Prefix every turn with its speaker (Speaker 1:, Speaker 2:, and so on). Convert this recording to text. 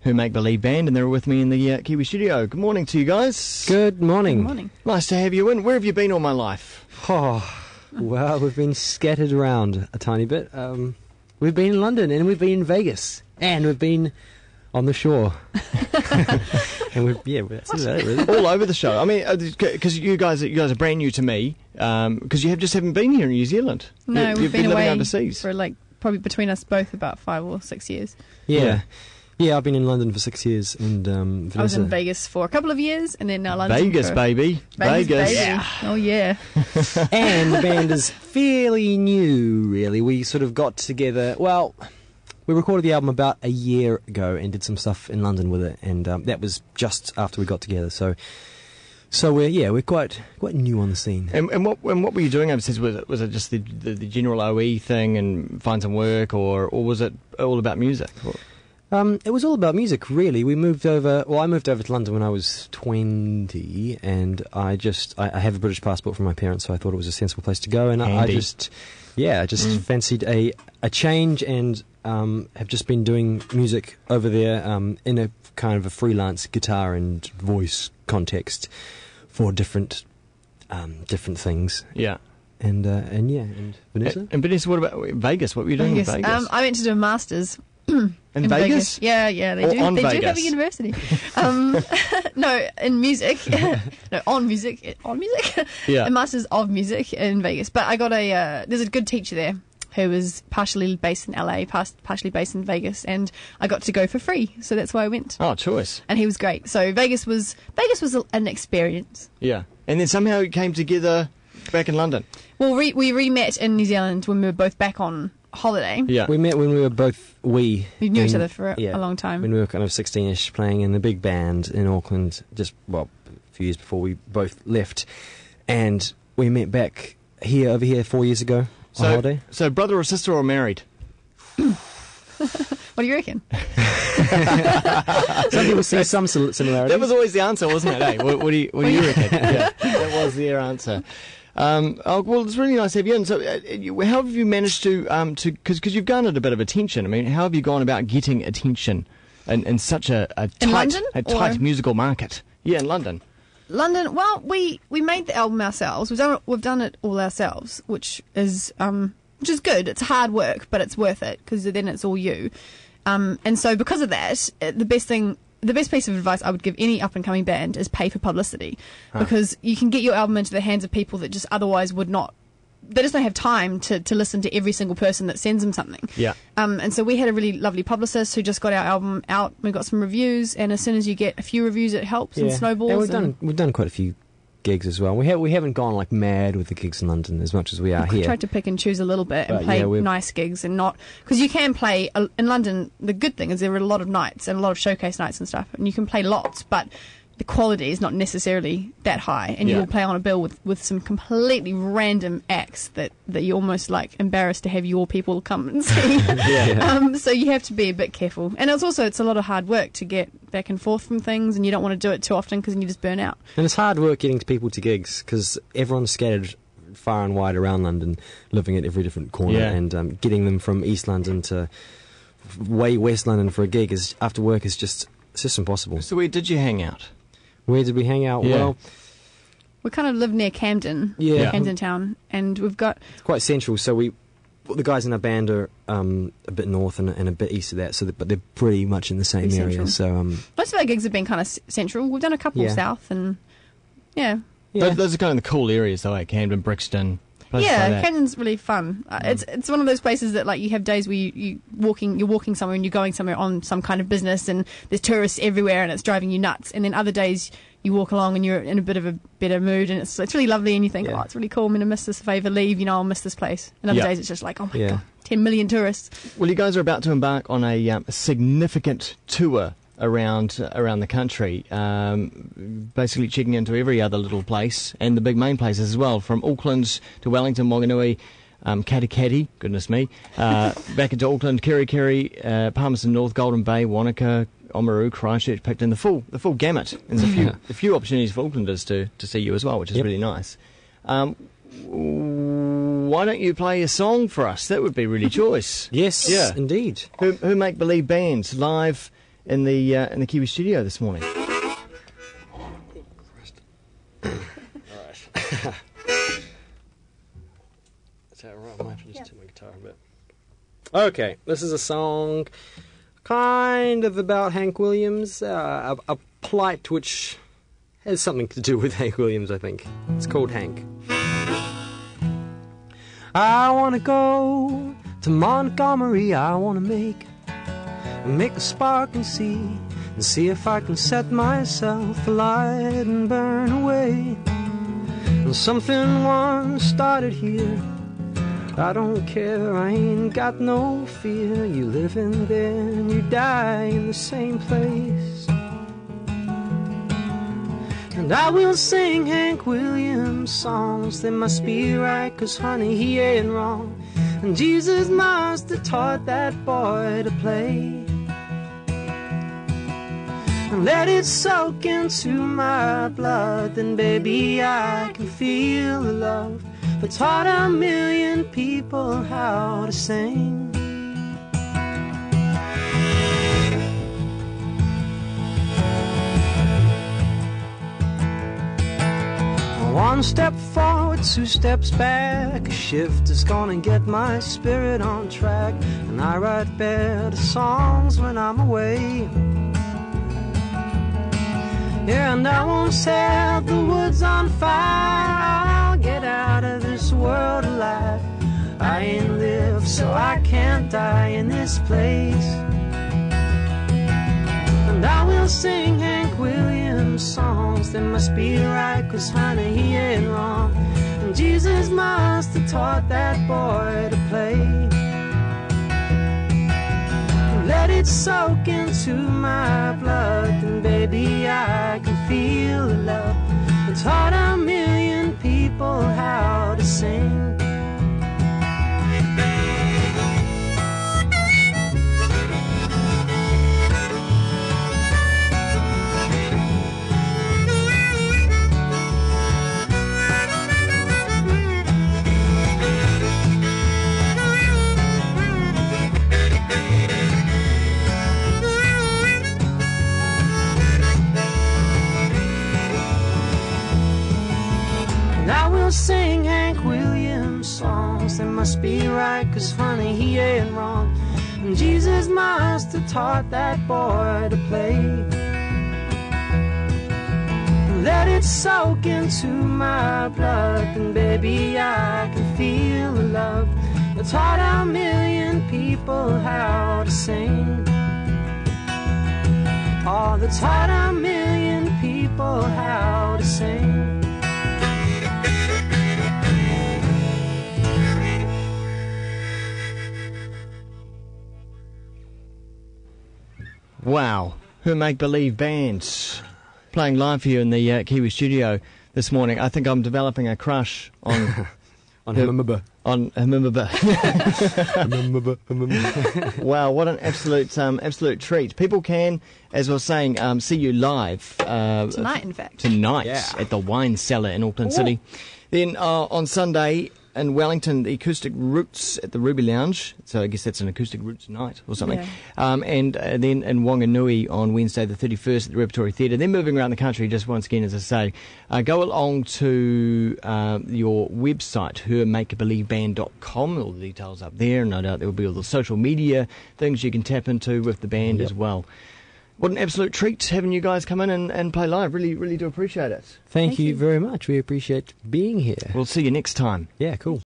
Speaker 1: Who Make Believe Band, and they're with me in the Kiwi studio. Good morning to you guys.
Speaker 2: Good morning.
Speaker 3: Good morning.
Speaker 1: Nice to have you in. Where have you been all my life?
Speaker 2: Oh, well, we've been scattered around a tiny bit. We've been in London, and we've been in Vegas, and we've been on the shore. And that's it, really.
Speaker 1: All over the show. I mean, because you guys are brand new to me, because you haven't been here in New Zealand.
Speaker 3: No, we've been
Speaker 1: living
Speaker 3: away
Speaker 1: overseas
Speaker 3: for probably between us both about 5 or 6 years.
Speaker 2: Yeah, I've been in London for 6 years, and Vanessa...
Speaker 3: I was in Vegas for a couple of years, and then now London.
Speaker 1: Vegas, baby. Vegas.
Speaker 3: Yeah. Oh, yeah.
Speaker 2: And the band is fairly new, really. We sort of got together... Well, we recorded the album about a year ago and did some stuff in London with it, and that was just after we got together. So we're quite new on the scene.
Speaker 1: And what were you doing overseas? Was it just the general OE thing and find some work, or was it all about music?
Speaker 2: It was all about music, really. I moved over to London when I was 20, and I have a British passport from my parents, so I thought it was a sensible place to go, and I just fancied a change, and have just been doing music over there in a kind of a freelance guitar and voice context for different things.
Speaker 1: Yeah.
Speaker 2: And Vanessa?
Speaker 1: And Vanessa, what about Vegas? What were you doing in Vegas?
Speaker 3: I went to do a master's.
Speaker 1: In Vegas?
Speaker 3: Yeah, they do. They
Speaker 1: Vegas?
Speaker 3: do have a university. No, in music. No, on music.
Speaker 1: Yeah.
Speaker 3: A master's of music in Vegas. But I got there's a good teacher there who was partially based in LA, partially based in Vegas, and I got to go for free. So that's why I went.
Speaker 1: Oh, choice.
Speaker 3: And he was great. So Vegas was an experience.
Speaker 1: Yeah. And then somehow you came together back in London.
Speaker 3: Well, we re-met in New Zealand when we were both back on holiday.
Speaker 1: Yeah.
Speaker 2: We met when we were both
Speaker 3: We knew each other for a long time.
Speaker 2: When we were kind of 16-ish, playing in a big band in Auckland, a few years before we both left. And we met back over here 4 years ago on holiday.
Speaker 1: So brother or sister or married?
Speaker 3: What do you reckon?
Speaker 2: Some people see some similarities.
Speaker 1: That was always the answer, wasn't it? Hey, what do you reckon? Yeah, that was their answer. Well, it's really nice to have you in. So, how have you managed to because you've garnered a bit of attention. I mean, how have you gone about getting attention in such a tight musical market? Yeah, in London.
Speaker 3: London. Well, we made the album ourselves. We've done it all ourselves, which is good. It's hard work, but it's worth it because then it's all you. And so because of that, the best piece of advice I would give any up-and-coming band is pay for publicity. Because you can get your album into the hands of people that just otherwise would not... They just don't have time to listen to every single person that sends them something.
Speaker 1: Yeah.
Speaker 3: And so we had a really lovely publicist who just got our album out. We got some reviews, and as soon as you get a few reviews, it helps and snowballs.
Speaker 2: And we've done quite a few gigs as well. We haven't gone like mad with the gigs in London as much as we are here.
Speaker 3: We tried to pick and choose a little bit and play nice gigs and not... Because you can play... In London, the good thing is there are a lot of nights and a lot of showcase nights and stuff, and you can play lots, but the quality is not necessarily that high, and you'll play on a bill with some completely random acts that you're almost like embarrassed to have your people come and see. So you have to be a bit careful, and it's a lot of hard work to get back and forth from things, and you don't want to do it too often because then you just burn out.
Speaker 2: And it's hard work getting people to gigs because everyone's scattered far and wide around London, living at every different corner, and getting them from East London to way West London for a gig after work is just impossible.
Speaker 1: So where did you hang out?
Speaker 2: Where did we hang out? Yeah. Well,
Speaker 3: we kind of live near Camden, Camden Town, and we've got...
Speaker 2: It's quite central, so the guys in our band are a bit north and a bit east of that, but they're pretty much in the same area. So
Speaker 3: most of our gigs have been kind of central. We've done a couple south, and
Speaker 1: those are kind of the cool areas, though, like Camden, Brixton.
Speaker 3: Yeah, Camden's really fun. It's one of those places that like you have days where you're walking somewhere and you're going somewhere on some kind of business and there's tourists everywhere and it's driving you nuts. And then other days you walk along and you're in a bit of a better mood and it's really lovely and you think, oh, it's really cool. I'm going to miss this if I ever leave. I'll miss this place. And other days it's just like, oh my God, 10 million tourists.
Speaker 1: Well, you guys are about to embark on a significant tour around the country, basically checking into every other little place and the big main places as well, from Auckland to Wellington, Wanganui, Katikati, goodness me, back into Auckland, Kerikeri, Palmerston North, Golden Bay, Wanaka, Oamaru, Christchurch, picked in the full gamut. And there's a few opportunities for Aucklanders to see you as well, which is really nice. Why don't you play a song for us? That would be really choice.
Speaker 2: Yes, indeed.
Speaker 1: Who Make Believe Bands live in the Kiwi studio this morning.
Speaker 2: Right, I might have to just tune my guitar a bit. Okay, this is a song kind of about Hank Williams, a plight which has something to do with Hank Williams, I think. It's called Hank. I want to go to Montgomery, I want to make a spark and see if I can set myself alight and burn away. And something once started here, I don't care, I ain't got no fear. You live in there and you die in the same place. And I will sing Hank Williams songs, they must be right, 'cause honey, he ain't wrong. And Jesus must have taught that boy to play. And let it soak into my blood, then baby I can feel the love that taught 1,000,000 people how to sing. One step forward, 2 steps back, a shift is gonna get my spirit on track. And I write better songs when I'm away. Yeah, and I won't set the woods on fire, get out of this world alive. I ain't lived, so I can't die in this place. And I will sing Hank Williams songs, they must be right, 'cause honey, he ain't wrong. And Jesus must have taught that boy to play. Let it soak into my blood, and baby I can feel the love that taught 1,000,000 people how to sing. Sing Hank Williams songs, they must be right, 'cause honey, he ain't wrong. And Jesus must have taught that boy to play. Let it soak into my blood, and baby I can feel the love that taught 1,000,000 people how to sing. Oh, that taught 1,000,000 people how to sing.
Speaker 1: Wow, her make-believe bands playing live for you in the Kiwi studio this morning. I think I'm developing a crush on
Speaker 2: on Himimba.
Speaker 1: On Himimba. Wow, what an absolute treat. People can, as I was saying, see you live
Speaker 3: tonight. In fact,
Speaker 1: tonight at the Wine Cellar in Auckland City. Then on Sunday in Wellington, the Acoustic Roots at the Ruby Lounge. So I guess that's an Acoustic Roots night or something. Yeah. And then in Wanganui on Wednesday the 31st at the Repertory Theatre. Then moving around the country, just once again, as I say, go along to your website, hermakebelieveband.com. All the details up there. No doubt there will be all the social media things you can tap into with the band as well. What an absolute treat having you guys come in and play live. Really, really do appreciate it.
Speaker 2: Thank you very much. We appreciate being here.
Speaker 1: We'll see you next time.
Speaker 2: Yeah, cool.